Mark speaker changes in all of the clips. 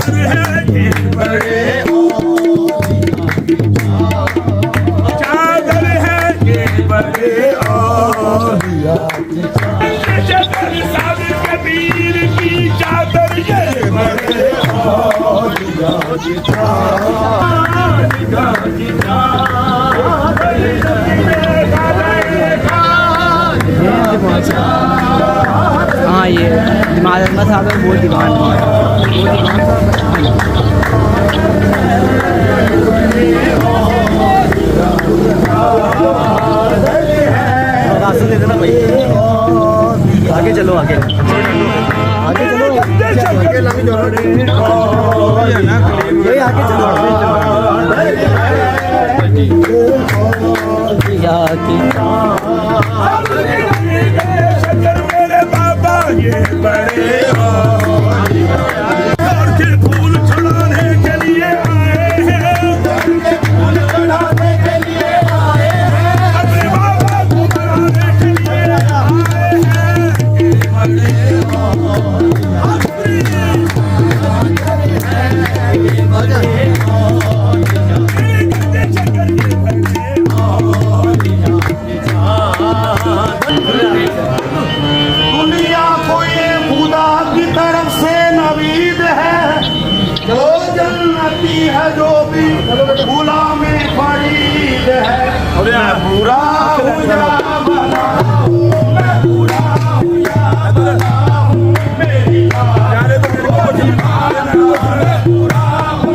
Speaker 1: चादर है ये बड़े चादर है ये बड़े साल कबीर की चादर ये बड़े
Speaker 2: हाँ ये दिमाग में था वो दिमाग दे देना भाई आगे चलो आगे आगे चलो भाई आगे चलो
Speaker 1: मेरे बाबा ये बड़े और के फूल चढ़ाने के लिए आए हैं अपने बाबा को मनाने के लिए आए दुनिया को ये खुदा की तरफ से नवीद है जो जन्नती है जो भी गुलाम फरीद है मैं बुरा हूँ या भला हूँ मैं बुरा हूँ या भला हूँ मेरी मैं बुरा हूँ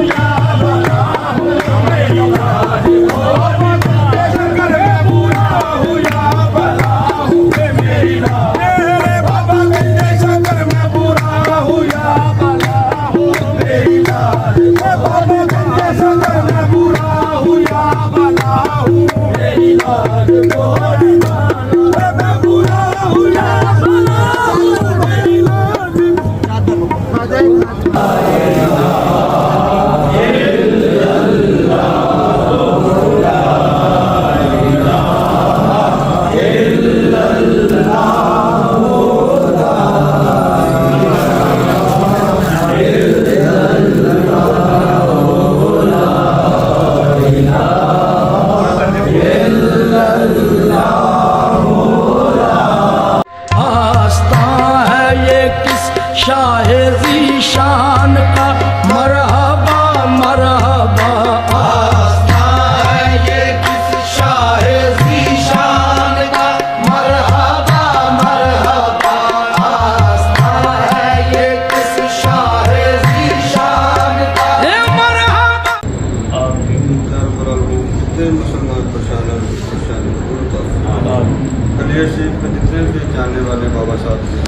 Speaker 1: या भला हूँ मेरी शान का मरहबा मरहबा आस्था है ये किस शाह ज़ीशान का मरहबा मरहबा आस्था है ये किस शाह ज़ीशान का मरहबा
Speaker 3: आपकी मुसलमान परेशान खलिया शरीफ के जितने भी जानने वाले बाबा साहब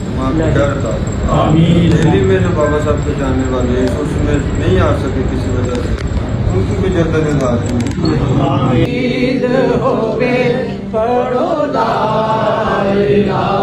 Speaker 3: दिल्ली में जो बाबा साहब के जानने वाले हैं उसमें नहीं आ सके किसी वजह से उनकी भी जद्दत
Speaker 2: ईद हो गए पढ़ो ला इलाहा